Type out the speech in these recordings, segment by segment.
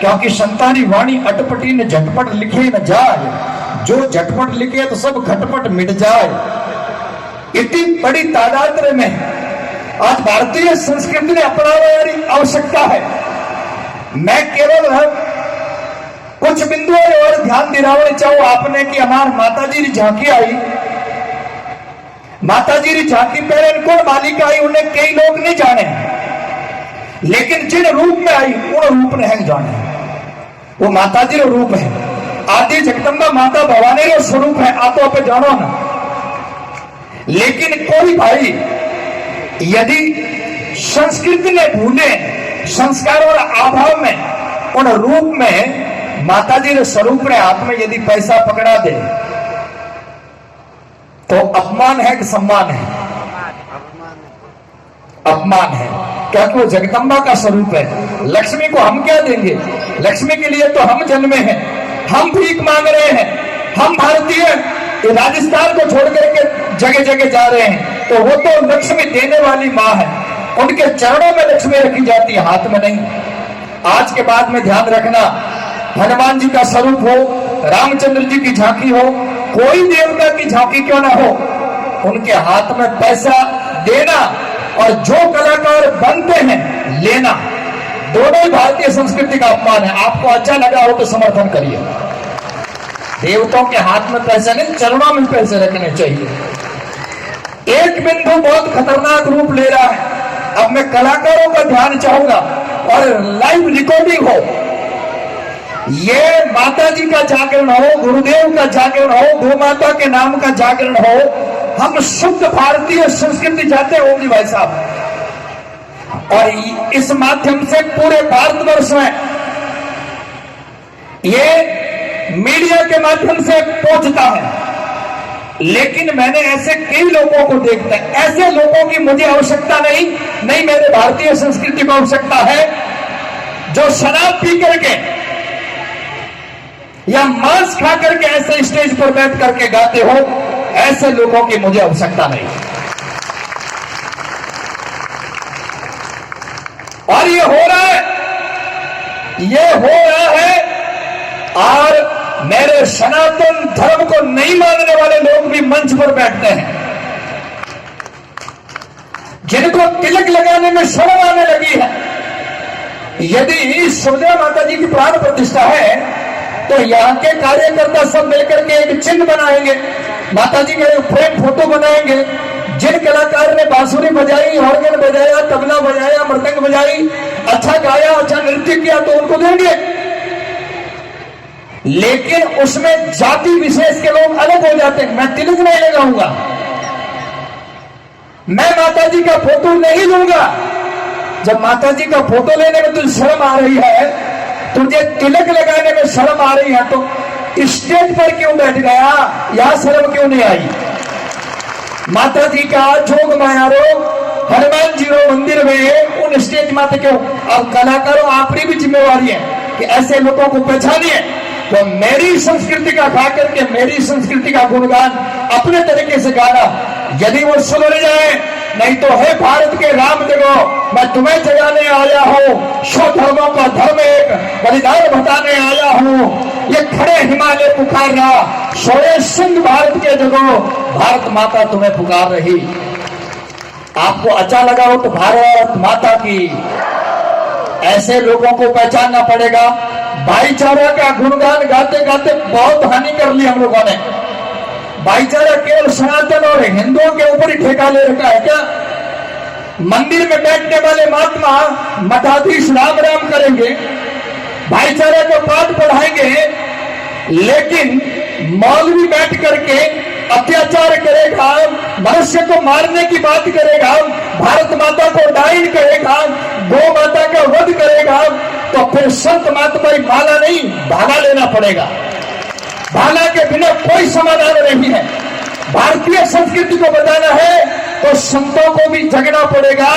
क्योंकि संतानी वाणी अटपटी ने झटपट लिखे न जाए, जो झटपट लिखे तो सब घटपट मिट जाए। इतनी बड़ी तादाद में आज भारतीय संस्कृति ने अपनाने आवश्यकता है। मैं केवल कुछ बिंदुओं और ध्यान दिलाना चाहूं आपने कि हमार माता जी झांकी आई, माता जी झांकी पहले कौन मालिका आई उन्हें कई लोग नहीं जाने, लेकिन जिन रूप में आई उन रूप ने जाने। वो माता जी रूप है, आदि जगदम्बा माता भवानी रो स्वरूप है, आप तो पे जानो ना। लेकिन कोई भाई यदि संस्कृति ने भूले संस्कार और अभाव में उन रूप में माता जी ने स्वरूप ने हाथ में यदि पैसा पकड़ा दे तो अपमान है कि सम्मान है? अपमान है, क्योंकि वो जगदम्बा का स्वरूप है। लक्ष्मी को हम क्या देंगे? लक्ष्मी के लिए तो हम जन्मे हैं, हम भीख मांग रहे हैं। हम भारतीय राजस्थान को छोड़ करके जगह जगह जा रहे हैं, तो वो तो लक्ष्मी देने वाली माँ है, उनके चरणों में लक्ष्मी रखी जाती है, हाथ में नहीं। आज के बाद में ध्यान रखना, हनुमान जी का स्वरूप हो, रामचंद्र जी की झांकी हो, कोई देवता की झांकी क्यों ना हो, उनके हाथ में पैसा देना और जो कलाकार बनते हैं लेना, दोनों ही भारतीय संस्कृति का अपमान है। आपको अच्छा लगा हो तो समर्थन करिए। देवताओं के हाथ में पैसा नहीं, चरणों में पैसे रखने चाहिए। एक बिंदु बहुत खतरनाक रूप ले रहा है। अब मैं कलाकारों का ध्यान चाहूंगा और लाइव रिकॉर्डिंग हो, ये माता जी का जागरण हो, गुरुदेव का जागरण हो, गौ माता के नाम का जागरण हो, हम शुद्ध भारतीय संस्कृति चाहते होंगे भाई साहब। और इस माध्यम से पूरे भारतवर्ष में ये मीडिया के माध्यम से पहुंचता है। लेकिन मैंने ऐसे कई लोगों को देखता है, ऐसे लोगों की मुझे आवश्यकता नहीं मेरे भारतीय संस्कृति को आवश्यकता है, जो शराब पी करके या मांस खा करके ऐसे स्टेज पर बैठ करके गाते हो, ऐसे लोगों की मुझे आवश्यकता नहीं। और ये हो रहा है और मेरे सनातन धर्म को नहीं मानने वाले लोग भी मंच पर बैठते हैं, जिनको तिलक लगाने में शर्म आने लगी है। यदि सुभद्रा माता जी की प्राण प्रतिष्ठा है तो यहाँ के कार्यकर्ता सब मिलकर के एक चिन्ह बनाएंगे, माता जी के फ्रेम फोटो बनाएंगे। जिन कलाकार ने बांसुरी बजाई, ऑर्गन बजाया, तबला बजाया, मृदंग बजाई, अच्छा गाया, अच्छा नृत्य किया, तो उनको देंगे। लेकिन उसमें जाति विशेष के लोग अलग हो जाते हैं। मैं तिलक नहीं लगाऊंगा, मैं माता जी का फोटो नहीं लूंगा। जब माता जी का फोटो लेने में तुझे शर्म आ रही है, तुझे तिलक लगाने में शर्म आ रही है, तो स्टेज पर क्यों बैठ गया? यहां शर्म क्यों नहीं आई? माता जी का जोग मायारो, हनुमान जी रो मंदिर में उन स्टेज माते क्यों? और कलाकारों आपकी भी जिम्मेवारी है कि ऐसे लोगों को पहचानिए। तो मेरी संस्कृति का खा करके मेरी संस्कृति का गुणगान अपने तरीके से गाना, यदि वो सुधर जाए, नहीं तो हे भारत के राम जगो, मैं तुम्हें जगाने आया हूं, सौ धर्मों का धर्म एक, बलिदान बताने आया हूं। ये खड़े हिमालय पुकार रहा, सोए सिंह भारत के जगो, भारत माता तुम्हें पुकार रही। आपको अच्छा लगा हो तो भारत माता की, ऐसे लोगों को पहचानना पड़ेगा। भाईचारा का गुणगान गाते गाते बहुत हानि कर ली हम लोगों ने। भाईचारा केवल सनातन और हिंदुओं के ऊपर ही ठेका ले रखा है क्या? मंदिर में बैठने वाले महात्मा मठाधीश राम राम करेंगे, भाईचारे को पाठ पढ़ाएंगे, लेकिन मौलवी बैठ करके अत्याचार करेगा, मनुष्य को मारने की बात करेगा, भारत माता को डाइन करेगा, गौ माता का वध करेगा, तो फिर संत महात्मा माला नहीं भाला लेना पड़ेगा। भाला के बिना कोई समाधान नहीं है। भारतीय संस्कृति को बताना है तो संतों को भी जगना पड़ेगा,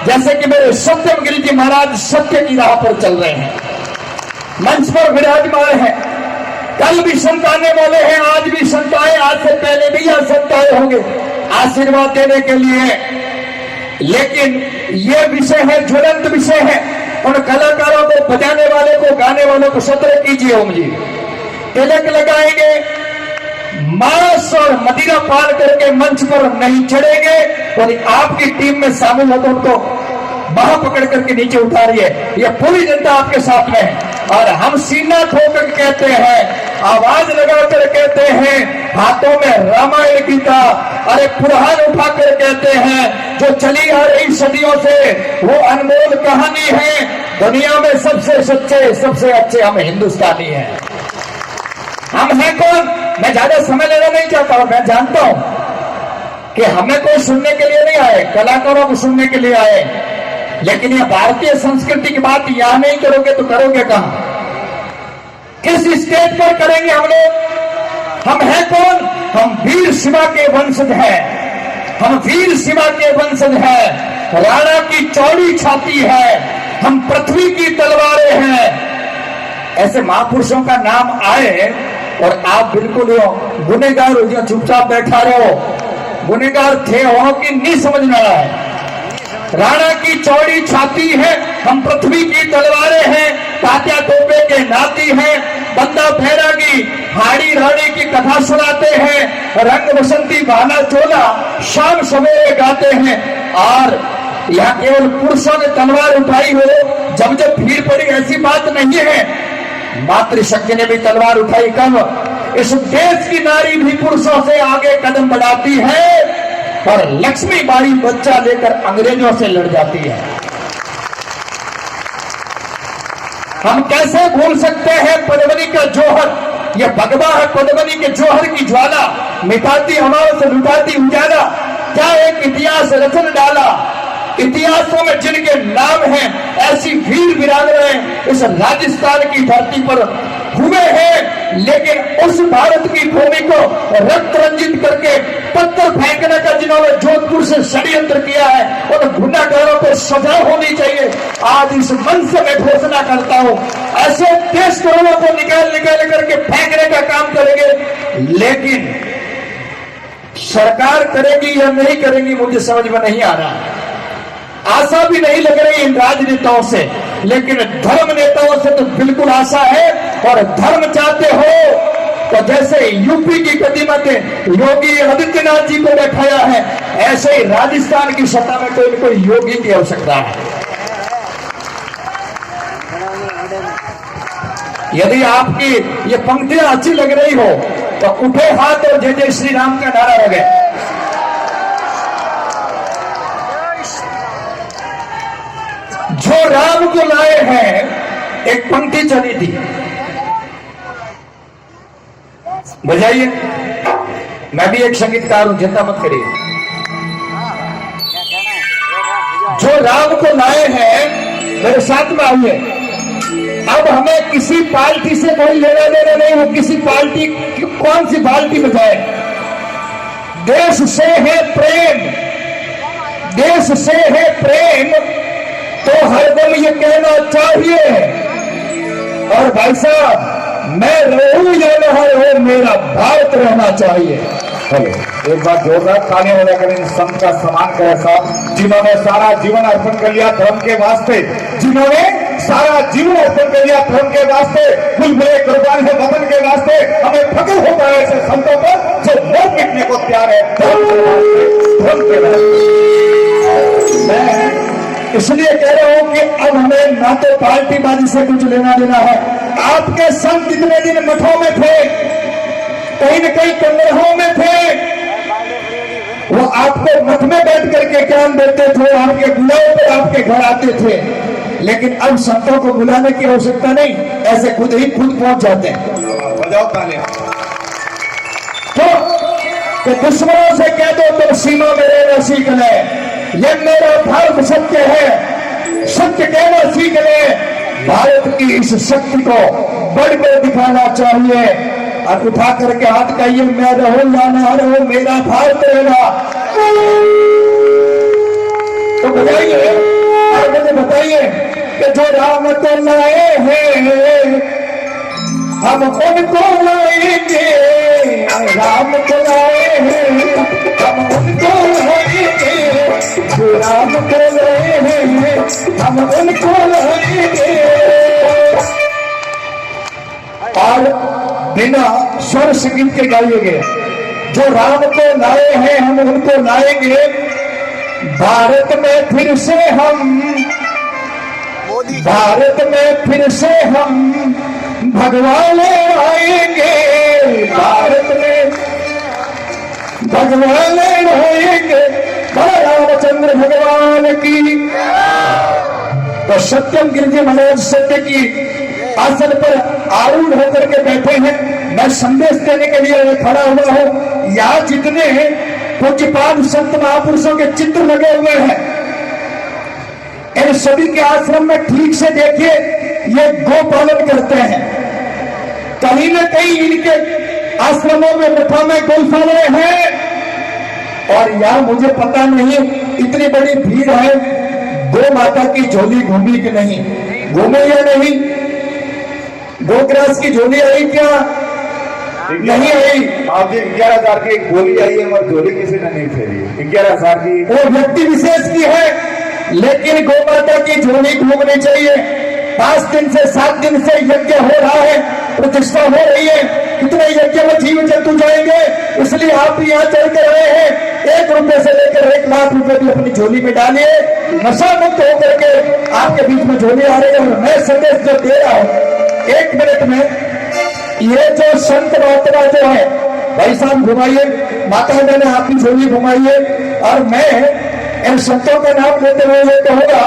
जैसे कि मेरे सत्यम गिरी जी महाराज सत्य की राह पर चल रहे हैं, मंच पर विराजमान है। कल भी संताने वाले हैं, आज भी संताए, आज से पहले भी यहाँ संताए होंगे आशीर्वाद देने के लिए। लेकिन ये विषय है, ज्वलंत विषय है, उन कलाकारों को, बजाने वाले को, गाने वालों को सत्र कीजिए ओम जी। तिलक लगाएंगे, मांस और मदिरा पान करके मंच पर नहीं चढ़ेंगे, और आपकी टीम में शामिल हो तो उनको बाह पकड़ करके नीचे उतारिए। ये पूरी जनता आपके साथ में है। और हम सीना ठोकर कहते हैं, आवाज लगाकर कहते हैं, हाथों में रामायण गीता, अरे पुराण उठाकर कहते हैं, जो चली आ रही सदियों से वो अनमोल कहानी है। दुनिया में सबसे सच्चे, सबसे अच्छे हम हिंदुस्तानी हैं। हम हैं कौन? मैं ज्यादा समय लेना नहीं चाहता हूं। मैं जानता हूं कि हमें कोई सुनने के लिए नहीं आए, कलाकारों को सुनने के लिए आए, लेकिन ये भारतीय संस्कृति की बात यहां नहीं करोगे तो करोगे कहां? किस स्टेज पर करेंगे हम लोग? हम हैं कौन? हम वीर शिवा के वंशज हैं। हम वीर शिवा के वंशज हैं। राणा की चौड़ी छाती है, हम पृथ्वी की तलवारें हैं। ऐसे महापुरुषों का नाम आए और आप बिल्कुल गुनहगार हो जाओ, चुपचाप बैठा रहो। गुनहगार थे हो कि नहीं समझ में रहा है? राणा की चौड़ी छाती है, हम पृथ्वी की तलवारें हैं, तात्या टोपे के नाती हैं, बंदा बैरागी हाड़ी रानी की कथा सुनाते हैं, रंग बसंती बहाना चोला शाम सवेरे गाते हैं। और यहाँ केवल पुरुषों ने तलवार उठाई हो जब जब भीड़ पड़ी, ऐसी बात नहीं है। मातृशक्ति ने भी तलवार उठाई कब? इस देश की नारी भी पुरुषों से आगे कदम बढ़ाती है, और लक्ष्मी बाई बच्चा लेकर अंग्रेजों से लड़ जाती है। हम कैसे भूल सकते हैं पद्मनी का जोहर? ये भगवा है पद्मनी के जोहर की ज्वाला, मिटाती हवाओं से लुटाती उजाला। क्या एक इतिहास रचन डाला, इतिहासों में जिनके नाम हैं, ऐसी वीर वीरांगनाएं इस राजस्थान की धरती पर हुए हैं। लेकिन उस भारत की भूमि को रक्त रंजित करके पत्थर फेंकने का जिन्होंने जोधपुर से षड्यंत्र किया है, उन गुंडागरों पर सजा होनी चाहिए। आज इस मंच से मैं घोषणा करता हूं, ऐसे देश करोड़ों को निकाल निकाल करके फेंकने का काम करेंगे, लेकिन सरकार करेगी या नहीं करेगी मुझे समझ में नहीं आ रहा। आशा भी नहीं लग रही इन राजनेताओं से, लेकिन धर्म नेताओं से तो बिल्कुल आशा है। और धर्म चाहते हो तो जैसे यूपी की गतिमत योगी आदित्यनाथ जी को बैठाया है, ऐसे ही राजस्थान की सत्ता में कोई न कोई योगी की आवश्यकता है। यदि आपकी ये पंक्तियां अच्छी लग रही हो तो उठे हाथ और जय जय श्री राम का नारा लगे। जो राम को लाए हैं, एक पंक्ति चली थी, बजाइए। मैं भी एक संगीतकार हूं, चिंता मत करिए। जो राम को लाए हैं, मेरे साथ में आइए। अब हमें किसी पार्टी से कोई लेना देना नहीं, वो किसी पार्टी कौन सी पार्टी में जाए। देश से है प्रेम, देश से है प्रेम, तो हरदम ये कहना चाहिए। और भाई साहब, मैं रहूं या न रहूं, मेरा भारत रहना चाहिए। हेलो, एक बार जोरदार तालियां बजाकर इन संत का सम्मान करें साहब, जिन्होंने सारा जीवन अर्पण कर लिया धर्म के वास्ते, जिन्होंने सारा जीवन अर्पण कर लिया धर्म के वास्ते, बुलबुले कुर्बान है वतन के वास्ते। हमें फख्र होता है ऐसे संतों पर जो मौत मिटने को तैयार है धर्म के वास्ते, धर्म के वास्ते। मैं इसलिए कह रहा हूं कि अब हमें ना तो पार्टीबाजी से कुछ लेना देना है। आपके संत कितने दिन मठों में थे, कहीं न कहीं कमरों में थे, वो आपको मठ में बैठ करके ज्ञान देते थे, आपके बुलाओ पर आपके घर आते थे। लेकिन अब संतों को बुलाने की आवश्यकता नहीं, ऐसे खुद ही खुद पहुंच जाते हैं। बजाओ तालियां। तो दुश्मनों से कह दो तुम सीमा में रहना सीख ले, ये मेरा धर्म सत्य है, सत्य कहना सीख ले। भारत की इस शक्ति को बढ़ बढ़ दिखाना चाहिए। और उठा करके हाथ कहिए, मैं रहूं या ना रहूं, मेरा भारत रहना। तो बताइए, और मुझे बताइए कि जो राम को लाए हैं, हम उनको लाएंगे। राम को लाए हैं, हम उनको उनको लाएंगे, जो राम को लाए हैं हम उनको लाएंगे। और बिना स्वर संगीत के गाइएंगे, जो राम को लाए हैं हम उनको लाएंगे। भारत में फिर से हम, भारत में फिर से हम भगवान आएंगे, भारत में भगवान आएंगे, रामचंद्र भगवान की। तो सत्यम गिरिजी महाराज सत्य की आसन पर आरूढ़ होकर के बैठे हैं। मैं संदेश देने के लिए खड़ा हुआ हूं। यहाँ जितने पूज्यपाद संत महापुरुषों के चित्र लगे हुए हैं, इन सभी के आश्रम में ठीक से देखिए, ये गो पालन करते हैं। कहीं न कहीं इनके आश्रमों में मठों में गौशालाएं हैं। और यहाँ मुझे पता नहीं इतनी बड़ी भीड़ है, गो माता की झोली घूमी कि नहीं, घूमे या नहीं, गोग्रास की झोली आई क्या नहीं आई? आपकी 11,000 की एक गोली आई है और झोली किसी ने नहीं फेरी। 11,000 की वो व्यक्ति विशेष की है, लेकिन गौ माता की झोली घूमनी चाहिए। 5 दिन से 7 दिन से यज्ञ हो रहा है, प्रतिष्ठा हो रही है, कितने यज्ञ में जीव जंतु जाएंगे, इसलिए आप भी यहाँ चल कर रहे हैं। 1 रुपए से लेकर 1 लाख रुपए भी अपनी झोली में डालिए, नशा मुक्त होकर के आपके बीच में झोली आ रही है। और मैं संदेश जो दे रहा हूँ 1 मिनट में, ये जो संत महात्मा जो है, भाई साहब घुमाइए, माता मैंने आपकी झोली घुमाइए। और मैं इन संतों का नाम लेते हुए ये कहूंगा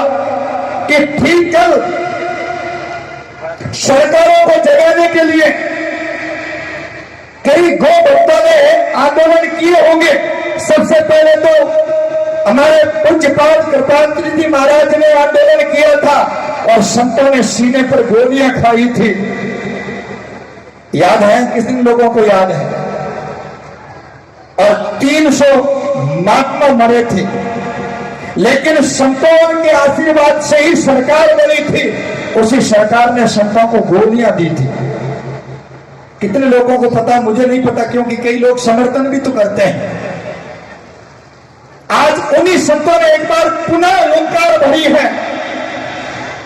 कि ठीक कल सरकारों को जगाने के लिए कई गौ भक्तों ने आंदोलन किए होंगे। सबसे पहले तो हमारे पूज्यपाद कृपांतरी जी महाराज ने आंदोलन किया था और संतों ने सीने पर गोलियां खाई थी। याद है? कितने लोगों को याद है? और 300 महात्मा मरे थे, लेकिन संतों के आशीर्वाद से ही सरकार बनी थी। उसी सरकार ने संतों को गोलियां दी थी। कितने लोगों को पता, मुझे नहीं पता, क्योंकि कई लोग समर्थन भी तो करते हैं। आज उन्हीं संतों ने एक बार पुनः ओंकार भरी है।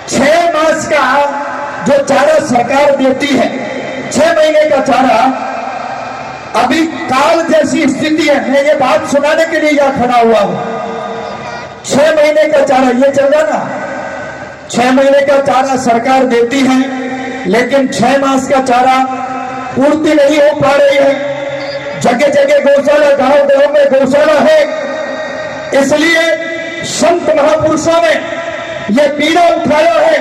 6 मास का जो चारा सरकार देती है, 6 महीने का चारा, अभी काल जैसी स्थिति है। मैं ये बात सुनाने के लिए यहां खड़ा हुआ हूं। 6 महीने का चारा ये चल रहा ना, 6 महीने का चारा सरकार देती है, लेकिन 6 मास का चारा पूर्ति नहीं हो पा रही है। जगह जगह गौशाला, गांव गांव में गौशाला है। इसलिए संत महापुरुषों ने यह पीड़ा उठाया है,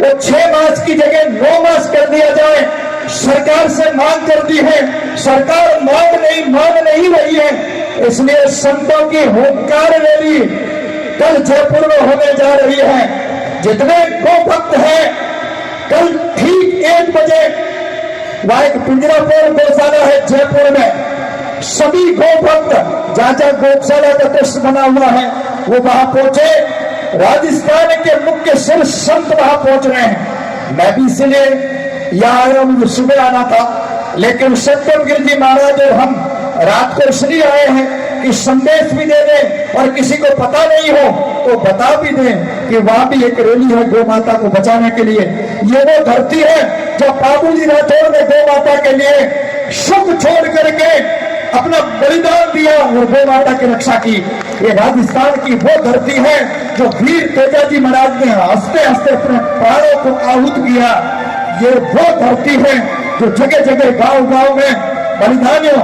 वो 6 मास की जगह 9 मास कर दिया जाए। सरकार से मांग कर दी है, सरकार मान नहीं रही है। इसलिए संतों की हुंकार रैली कल जयपुर में होने जा रही है। जितने गो भक्त हैं, कल ठीक 1 बजे वहां एक पिंजरापुर गौशाला है जयपुर में, सभी गो भक्त जहां जहां गौशाला का दृश्य बना हुआ है वो वहां पहुंचे। राजस्थान के मुख्य सिर संत वहां पहुंच रहे हैं। मैं भी इसलिए यहाँ आया, मुझे सुबह आना था, लेकिन सत्यम गिरिजी महाराज और हम रात को इसलिए आए हैं कि संदेश भी दे दें, और किसी को पता नहीं हो तो बता भी दें कि वहां भी एक रैली है गौ माता को बचाने के लिए। ये वो धरती है जो बाबूजी राठौर ने गौ माता के लिए सुख छोड़ करके अपना बलिदान दिया और गौ माता की रक्षा की। ये राजस्थान की वो धरती है जो वीर तेजाजी महाराज ने हंसते हंसते अपने प्राणों को आहूत किया। ये वो धरती है जो जगह जगह गांव गांव में बलिदानियों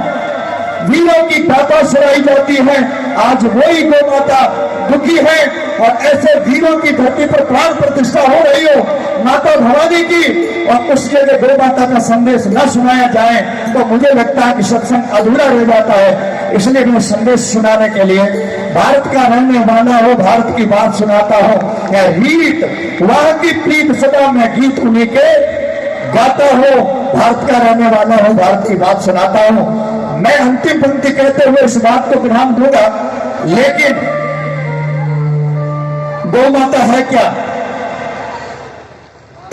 वीरों की गाथा सुनाई जाती है। आज वही गौ माता दुखी है, और ऐसे वीरों की धरती पर प्राण प्रतिष्ठा हो रही हो माता भवानी की, और उस जगह गौ माता का संदेश न सुनाया जाए तो मुझे लगता है कि सत्संग अधूरा रह जाता है। इसलिए मैं संदेश सुनाने के लिए भारत का रहने वाला हो, भारत की बात सुनाता हूं। या रीत वहां की प्रीत सदा मैं गीत उन्हीं के गाता हो, भारत का रहने वाला हो, भारत की बात सुनाता हूं। मैं अंतिम पंक्ति कहते हुए इस बात को विराम दूंगा, लेकिन गौ माता है क्या,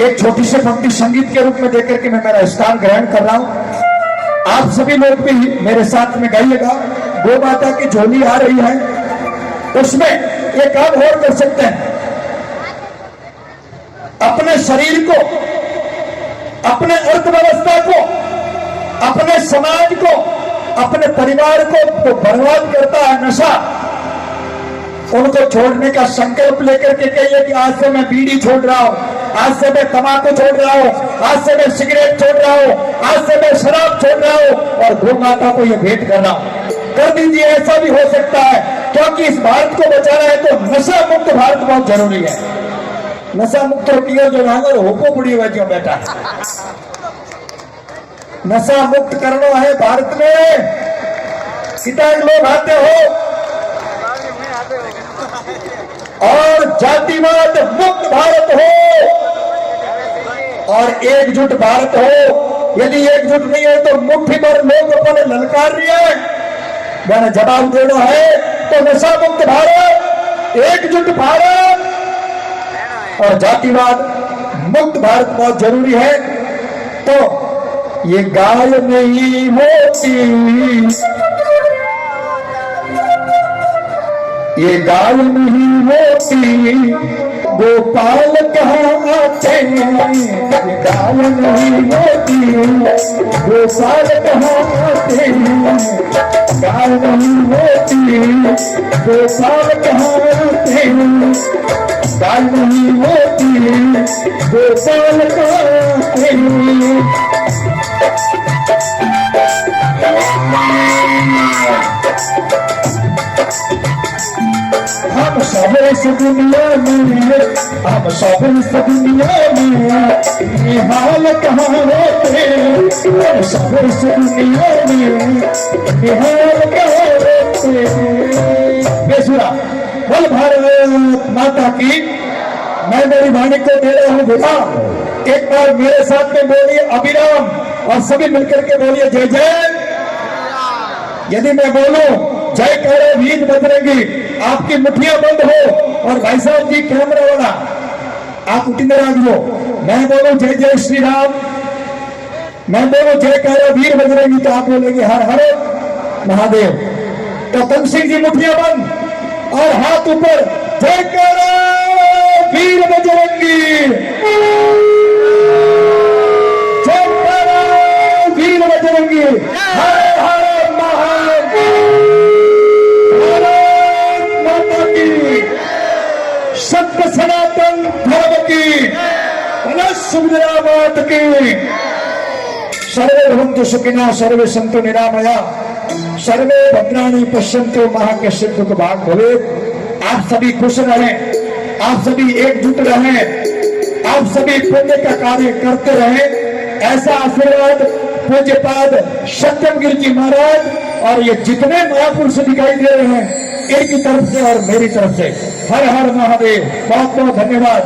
एक छोटी सी पंक्ति संगीत के रूप में देकर के मैं मेरा स्थान ग्रहण कर रहा हूं। आप सभी लोग भी मेरे साथ में गाइएगा। गौ माता की झोली आ रही है, उसमें ये काम और कर सकते हैं, अपने शरीर को, अपने अर्थव्यवस्था को, अपने समाज को, अपने परिवार को तो बर्बाद करता है नशा। उनको छोड़ने का संकल्प लेकर के कहिए कि आज से मैं बीड़ी छोड़ रहा हूं, आज से मैं तंबाकू छोड़ रहा हूं, आज से मैं सिगरेट छोड़ रहा हूं, आज से मैं शराब छोड़ रहा हूं और गौ माता को ये भेंट कर रहा हूं। कर दीजिए, ऐसा भी हो सकता है, क्योंकि इस भारत को बचाना है तो नशा मुक्त भारत बहुत जरूरी है। नशा मुक्त होती है जो नागर होको पड़ी हुआ क्यों बेटा, नशा मुक्त करना है भारत में। कितना लोग आते हो और जातिवाद मुक्त भारत हो और एकजुट भारत हो। यदि एकजुट नहीं है तो मुट्ठी भर लोग अपने ललकार रहे हैं, मैंने जवाब देना है तो नशा मुक्त भारत, एकजुट भारत और जातिवाद मुक्त भारत बहुत जरूरी है। तो ये गाय नहीं होती, ये गाय नहीं होती, गोपाल कहाँ आते, ये गाय नहीं होती, गोपाल कहाँ आते, गाय नहीं होती, गोपाल कहाँ आते, गाय नहीं होती, गोपाल कहाँ आते। हम सब इस दुनिया में, हम सब इस दुनिया में निहाल कहाँ होते, हम सब इस दुनिया में निहाल कहाँ होते। बेसुरा बोल भारत माता की। मैं मेरी वाणी को दे रहा हूँ बेटा, एक बार मेरे साथ में बोलिए अभिराम और सभी मिलकर के बोलिए जय जय। यदि मैं बोलूं जय कह रहे वीर बजरंगी, आपकी मुठ्ठियां बंद हो और भाई साहब जी कैमरा वाला आप उठने रख लो। मैं बोलूं जय जय श्री राम, मैं बोलूं जय कह रहे वीर बजरंगी तो आप बोलेंगे हर हर महादेव। तो कम सिंह जी मुठ्ठियां बंद और हाथ ऊपर, जय कह रहे वीर बजरंगी, जय कह रहे वीर बजरंगी, हर हर सत्य सनातन धर्म की सुविधाबाद की। सर्वे भवन्तु सुखिनः, सर्वे सन्तु निरामया, सर्वे भद्राणि पश्यन्तु मा कश्चित् दुःखभाग् भवेत्। आप सभी खुश रहें, आप सभी एकजुट रहें, आप सभी पुण्य का कार्य करते रहें, ऐसा आशीर्वाद पूज्यपाद सत्यम गिरि जी महाराज और ये जितने महापुरुष दिखाई दे रहे हैं इनकी तरफ से और मेरी तरफ से हर हर महादेव। बहुत बहुत धन्यवाद।